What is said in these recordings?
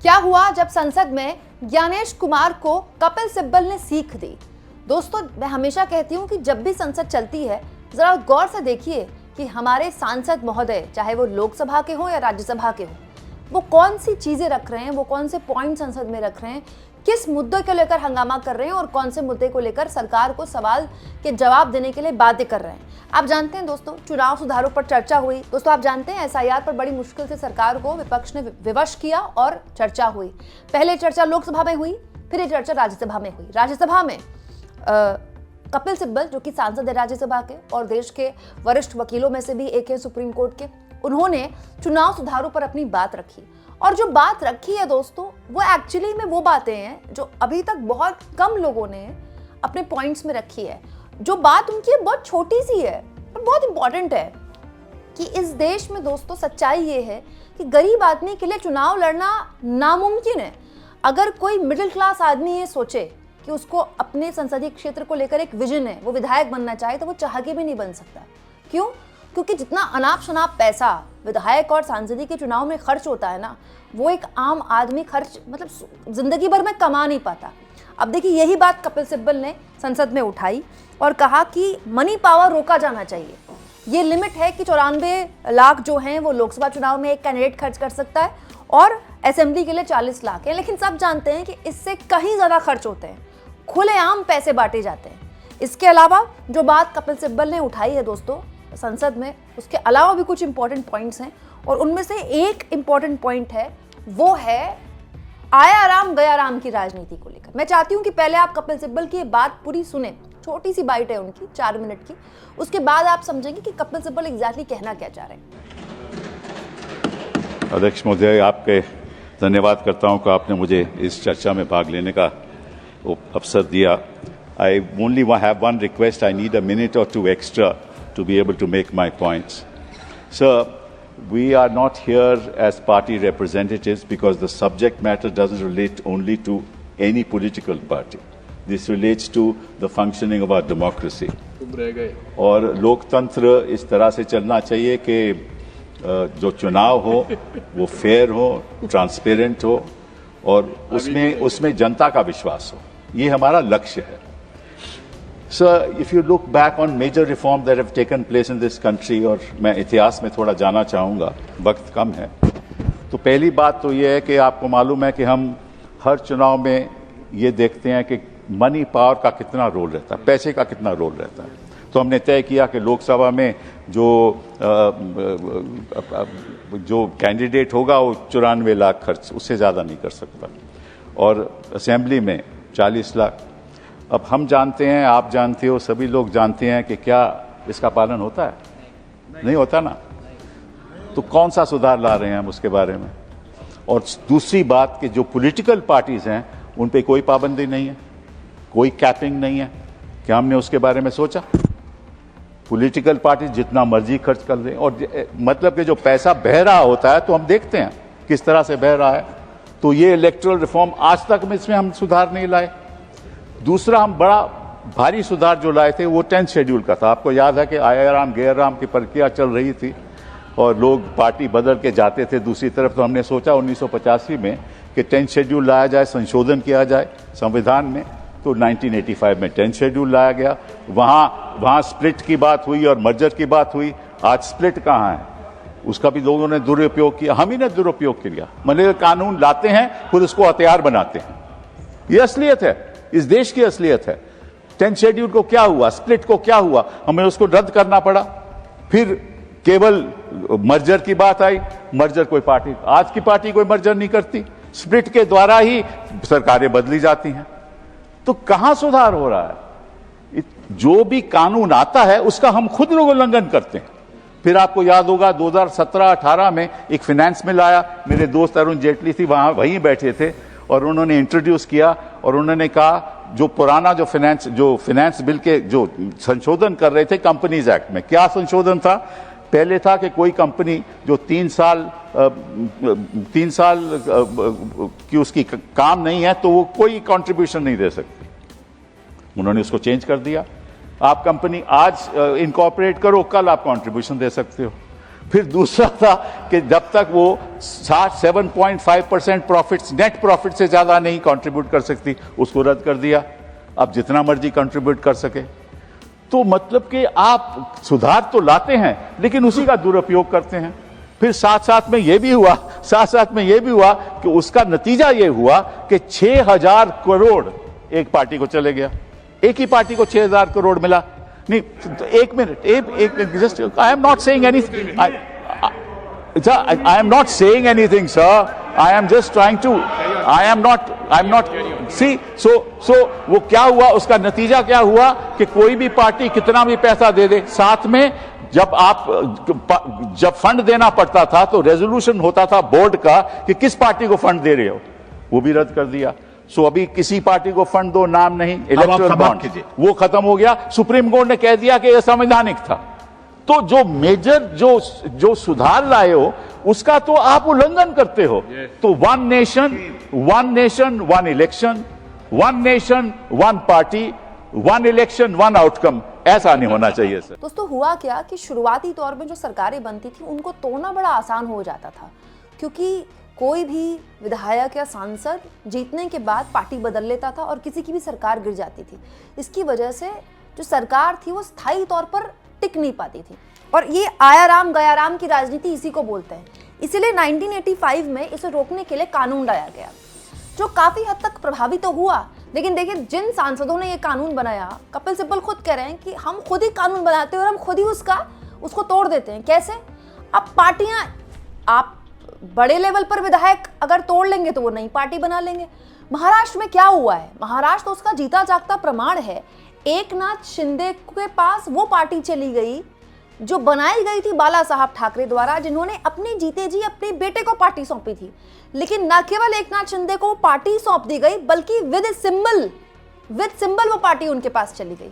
क्या हुआ जब संसद में ज्ञानेश कुमार को कपिल सिब्बल ने सीख दी। दोस्तों, मैं हमेशा कहती हूँ कि जब भी संसद चलती है जरा गौर से देखिए कि हमारे सांसद महोदय, चाहे वो लोकसभा के हों या राज्यसभा के हों, वो कौन सी चीजें रख रहे हैं, वो कौन से पॉइंट संसद में रख रहे हैं, किस मुद्दे को लेकर हंगामा कर रहे हैं और कौन से मुद्दे को लेकर सरकार को सवाल के जवाब देने के लिए बातें कर रहे हैं। आप जानते हैं दोस्तों, चुनाव सुधारों पर चर्चा हुई। दोस्तों, आप जानते हैं एसआईआर पर बड़ी मुश्किल से सरकार को विपक्ष ने विवश किया और चर्चा हुई। पहले चर्चा लोकसभा में हुई, फिर ये चर्चा राज्यसभा में हुई। राज्यसभा में कपिल सिब्बल, जो कि सांसद है राज्यसभा के और देश के वरिष्ठ वकीलों में से भी एक है सुप्रीम कोर्ट के, उन्होंने चुनाव सुधारों पर अपनी बात रखी। और जो बात रखी है दोस्तों, वो एक्चुअली में वो बातें हैं जो अभी तक बहुत कम लोगों ने अपने पॉइंट्स में रखी है। जो बात उनकी है बहुत छोटी सी है पर बहुत इंपॉर्टेंट है कि इस देश में दोस्तों सच्चाई ये है कि गरीब आदमी के लिए चुनाव लड़ना नामुमकिन है। अगर कोई मिडिल क्लास आदमी ये सोचे कि उसको अपने संसदीय क्षेत्र को लेकर एक विजन है, वो विधायक बनना चाहे, तो वो चाह के भी नहीं बन सकता। क्यों? क्योंकि जितना अनाप शनाप पैसा विधायक और सांसदी के चुनाव में खर्च होता है ना, वो एक आम आदमी खर्च मतलब जिंदगी भर में कमा नहीं पाता। अब देखिए, यही बात कपिल सिब्बल ने संसद में उठाई और कहा कि मनी पावर रोका जाना चाहिए। ये लिमिट है कि 94 लाख जो हैं वो लोकसभा चुनाव में एक कैंडिडेट खर्च कर सकता है और असेंबली के लिए 40 लाख है। लेकिन सब जानते हैं कि इससे कहीं ज़्यादा खर्च होते हैं, खुलेआम पैसे बांटे जाते हैं। इसके अलावा जो बात कपिल सिब्बल ने उठाई है दोस्तों संसद में, उसके अलावा भी कुछ इंपॉर्टेंट पॉइंट्स हैं और उनमें से एक इंपॉर्टेंट पॉइंट है, वो है आया राम गया राम की राजनीति को लेकर। मैं चाहती हूं कि पहले आप कपिल सिब्बल की ये बात पूरी सुने। छोटी सी बाइट है उनकी, 4 मिनट की। उसके बाद आप समझेंगे कि कपिल सिब्बल एग्जैक्टली कहना क्या चाह रहे हैं। अध्यक्ष महोदय, आपके धन्यवाद करता हूं कि आपने मुझे इस चर्चा में भाग लेने का अवसर दिया। I only have one request. I need a minute or two extra to be able to make my points. Sir, we are not here as party representatives because the subject matter doesn't relate only to any political party. This relates to the functioning of our democracy. और लोकतंत्र इस तरह से चलना चाहिए कि जो चुनाव हो वो फेयर हो, ट्रांसपेरेंट हो और उसमें जनता का विश्वास हो। ये हमारा लक्ष्य है। Sir, if you look back on major reforms that have taken place in this country, और मैं इतिहास में थोड़ा जाना चाहूँगा, वक्त कम है, तो पहली बात तो ये है कि आपको मालूम है कि हम हर चुनाव में ये देखते हैं कि मनी पावर का कितना रोल रहता है, पैसे का कितना रोल रहता है। तो हमने तय किया कि लोकसभा में जो कैंडिडेट होगा वो 94 लाख खर्च, उससे ज़्यादा नहीं कर सकता, और असेंबली में 40 लाख। अब हम जानते हैं, आप जानते हो, सभी लोग जानते हैं कि क्या इसका पालन होता है? नहीं होता ना। तो कौन सा सुधार ला रहे हैं हम उसके बारे में? और दूसरी बात कि जो पॉलिटिकल पार्टीज हैं उन पे कोई पाबंदी नहीं है, कोई कैपिंग नहीं है। क्या हमने उसके बारे में सोचा? पॉलिटिकल पार्टी जितना मर्जी खर्च कर रहे हैं और मतलब कि जो पैसा बह रहा होता है तो हम देखते हैं किस तरह से बह रहा है। तो ये इलेक्टोरल रिफॉर्म आज तक में इसमें हम सुधार नहीं लाए। दूसरा, हम बड़ा भारी सुधार जो लाए थे वो 10th शेड्यूल का था। आपको याद है कि आया राम गया राम की प्रक्रिया चल रही थी और लोग पार्टी बदल के जाते थे दूसरी तरफ। तो हमने सोचा 1985 में कि 10th शेड्यूल लाया जाए, संशोधन किया जाए संविधान में। तो 1985 में 10th शेड्यूल लाया गया। वहां स्प्लिट की बात हुई और मर्जर की बात हुई। आज स्प्लिट कहाँ है? उसका भी लोगों ने दुरुपयोग किया, हम ही ने दुरुपयोग किया। मतलब कानून लाते हैं फिर उसको हथियार बनाते हैं। ये असलियत है, इस देश की असलियत है। 10th शेड्यूल को क्या हुआ, स्प्लिट को क्या हुआ, हमें उसको रद्द करना पड़ा। फिर केवल मर्जर की बात आई, मर्जर कोई पार्टी, आज की पार्टी कोई मर्जर नहीं करती, स्प्लिट के द्वारा ही सरकारें बदली जाती हैं। तो कहां सुधार हो रहा है? जो भी कानून आता है उसका हम खुद लोग उल्लंघन करते हैं। फिर आपको याद होगा 2017-18 में एक फाइनेंस बिल आया, मेरे दोस्त अरुण जेटली थी वहीं बैठे थे और उन्होंने इंट्रोड्यूस किया और उन्होंने कहा जो पुराना जो फाइनेंस बिल के जो संशोधन कर रहे थे कंपनीज एक्ट में, क्या संशोधन था? पहले था कि कोई कंपनी जो 3 साल की उसकी काम नहीं है तो वो कोई कंट्रीब्यूशन नहीं दे सकती। उन्होंने उसको चेंज कर दिया। आप कंपनी आज इनकॉर्पोरेट करो, कल आप कंट्रीब्यूशन दे सकते हो। फिर दूसरा था कि जब तक वो 7.5% प्रॉफिट्स, नेट प्रॉफिट से ज्यादा नहीं कंट्रीब्यूट कर सकती, उसको रद्द कर दिया। अब जितना मर्जी कंट्रीब्यूट कर सके। तो मतलब कि आप सुधार तो लाते हैं लेकिन उसी का दुरुपयोग करते हैं। फिर साथ साथ में ये भी हुआ कि उसका नतीजा ये हुआ कि 6,000 करोड़ एक पार्टी को चले गया। एक ही पार्टी को 6,000 करोड़ मिला। नहीं तो एक minute just, I am not saying anything, I am not saying anything sir, I am just trying to, I am not see so वो क्या हुआ, उसका नतीजा क्या हुआ कि कोई भी पार्टी कितना भी पैसा दे दे, साथ में जब फंड देना पड़ता था तो रेजोल्यूशन होता था बोर्ड का कि किस पार्टी को फंड दे रहे हो, वो भी रद्द कर दिया। सो अभी किसी पार्टी को फंड दो, नाम नहीं, इलेक्टोरल बॉन्ड वो खत्म हो गया। सुप्रीम कोर्ट ने कह दिया कि यह संवैधानिक था। तो जो मेजर जो सुधार लाए हो उसका तो आप उल्लंघन करते हो। तो one nation one election, one nation one party, one election one outcome, ऐसा नहीं होना चाहिए सर। दोस्तों हुआ क्या कि शुरुआती तौर में जो सरकारें बनती थी उनको तोड़ना बड़ा आसान हो जाता था, क्योंकि कोई भी विधायक या सांसद जीतने के बाद पार्टी बदल लेता था और किसी की भी सरकार गिर जाती थी। इसकी वजह से जो सरकार थी वो स्थायी तौर पर टिक नहीं पाती थी, और ये आया राम गया राम की राजनीति इसी को बोलते हैं। इसीलिए 1985 में इसे रोकने के लिए कानून लाया गया, जो काफी हद तक प्रभावी तो हुआ। लेकिन देखिए, जिन सांसदों ने ये कानून बनाया, कपिल सिब्बल खुद कह रहे हैं कि हम खुद ही कानून बनाते हैं और हम खुद ही उसको तोड़ देते हैं। कैसे? अब पार्टियां, आप बड़े लेवल पर विधायक अगर तोड़ लेंगे तो वो नई पार्टी बना लेंगे। महाराष्ट्र में क्या हुआ है? महाराष्ट्र तो उसका जीता जागता प्रमाण है। एकनाथ शिंदे के पास वो पार्टी चली गई जो बनाई गई थी बाला साहब ठाकरे द्वारा, जिन्होंने अपने जीते जी अपने बेटे को पार्टी सौंपी थी। लेकिन न केवल एकनाथ शिंदे को पार्टी सौंप दी गई, बल्कि विद सिंबल वो पार्टी उनके पास चली गई।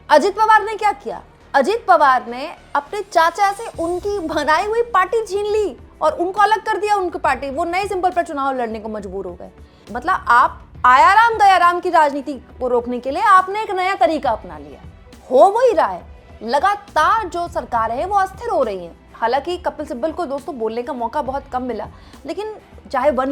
अजित पवार ने क्या किया? अजित पवार ने अपने चाचा से उनकी बनाई हुई पार्टी छीन ली और उनको अलग कर दिया, उनकी पार्टी। वो नए सिंबल पर चुनाव लड़ने को मजबूर हो गए। मतलब आप आया राम गया राम की राजनीति को रोकने के लिए आपने एक नया तरीका अपना लिया। हो वही रहा है। लगातार जो सरकार है वो अस्थिर हो रही है। हालांकि कपिल सिब्बल को दोस्तों बोलने का मौका बहुत कम मिला, लेकिन चाहे वन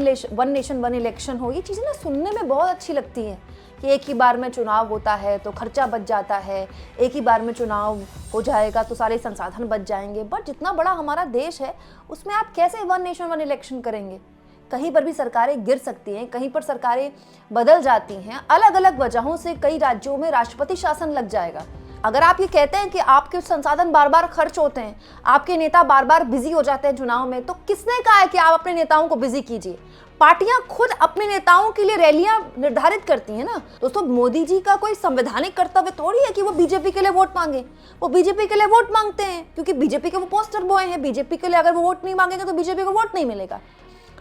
नेशन वन इलेक्शन हो, ये चीज़ें ना सुनने में बहुत अच्छी लगती हैं कि एक ही बार में चुनाव होता है तो खर्चा बच जाता है, एक ही बार में चुनाव हो जाएगा तो सारे संसाधन बच जाएंगे। बट जितना बड़ा हमारा देश है उसमें आप कैसे वन नेशन वन इलेक्शन करेंगे? कहीं पर भी सरकारें गिर सकती हैं, कहीं पर सरकारें बदल जाती हैं, अलग अलग वजहों से कई राज्यों में राष्ट्रपति शासन लग जाएगा। अगर आप ये कहते हैं कि आपके संसाधन बार बार खर्च होते हैं, आपके नेता बार बार बिजी हो जाते हैं चुनाव में, तो किसने कहा है कि आप अपने नेताओं को बिजी कीजिए? पार्टियां खुद अपने नेताओं के लिए रैलियां निर्धारित करती हैं ना। दोस्तों, मोदी जी का कोई संवैधानिक कर्तव्य थोड़ी है कि वो बीजेपी के लिए वोट मांगे। वो बीजेपी के लिए वोट मांगते हैं क्योंकि बीजेपी के वो पोस्टर बॉय हैं। बीजेपी के लिए अगर वो वोट नहीं मांगेंगे तो बीजेपी को वोट नहीं मिलेगा।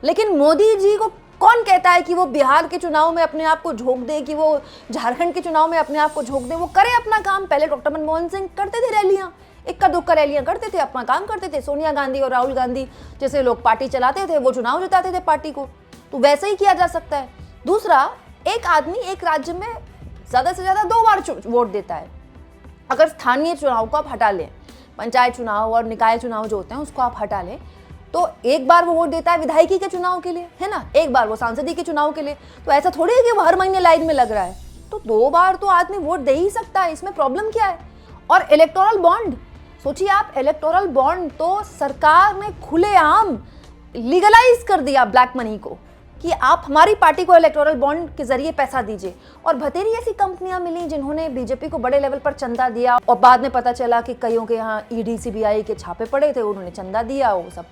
लेकिन मोदी जी को कौन कहता है कि वो बिहार के चुनाव में अपने आप को झोंक दे, कि वो झारखंड के चुनाव में अपने आप को झोंक दे? वो करे अपना काम। पहले डॉक्टर मनमोहन सिंह करते थे रैलियां, इक्का दुक्का रैलियां करते थे, अपना काम करते थे। सोनिया गांधी और राहुल गांधी जैसे लोग पार्टी चलाते थे, वो चुनाव जिताते थे पार्टी को। तो वैसे ही किया जा सकता है। दूसरा, एक आदमी एक राज्य में ज्यादा से ज्यादा 2 बार वोट देता है। अगर स्थानीय चुनाव को आप हटा लें, पंचायत चुनाव और निकाय चुनाव जो होते हैं उसको आप हटा लें, तो एक बार वो वोट देता है विधायकी के चुनाव के लिए, है ना, एक बार वो सांसदीय के चुनाव के लिए। तो ऐसा थोड़ी है कि वो हर महीने लाइन में लग रहा है। तो 2 बार तो आदमी वोट दे ही सकता है, इसमें प्रॉब्लम क्या है? और इलेक्टोरल बॉन्ड, सोचिए आप, इलेक्टोरल बॉन्ड तो सरकार ने खुलेआम लीगलाइज कर दिया ब्लैक मनी को, कि आप हमारी पार्टी को इलेक्टोरल बॉन्ड के जरिए पैसा दीजिए। और बतेरी ऐसी कंपनियां मिली जिन्होंने बीजेपी को बड़े लेवल पर चंदा दिया, और बाद में पता चला कि कईयों के यहाँ ईडी सीबीआई के छापे पड़े थे, उन्होंने चंदा दिया, वो सब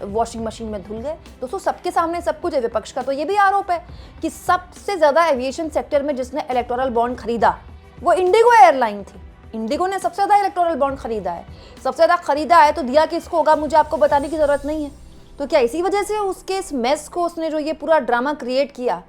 वॉशिंग मशीन में धुल गए। दोस्तों, सबके सामने सब कुछ है। विपक्ष का तो ये भी आरोप है कि सबसे ज्यादा एविएशन सेक्टर में जिसने इलेक्टोरल बॉन्ड खरीदा वो इंडिगो एयरलाइन थी। इंडिगो ने सबसे ज्यादा इलेक्टोरल बॉन्ड खरीदा है। सबसे ज्यादा खरीदा है तो दिया किसको होगा, मुझे आपको बताने की जरूरत नहीं है। तो क्या इसी वजह से उसके इस मेस को, उसने जो ये पूरा ड्रामा क्रिएट किया,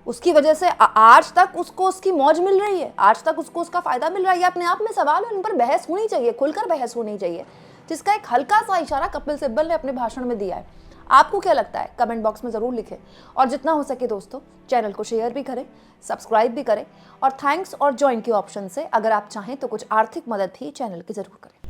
उसकी वजह से आज तक उसको उसकी मौज मिल रही है, आज तक उसको उसका फायदा मिल रहा है? ये अपने आप में सवाल है। उन पर बहस होनी चाहिए, खुलकर बहस होनी चाहिए, जिसका एक हल्का सा इशारा कपिल सिब्बल ने अपने भाषण में दिया है। आपको क्या लगता है? कमेंट बॉक्स में जरूर लिखें, और जितना हो सके दोस्तों चैनल को शेयर भी करें, सब्सक्राइब भी करें, और थैंक्स और ज्वाइन के ऑप्शन से अगर आप चाहें तो कुछ आर्थिक मदद भी चैनल की जरूर करें।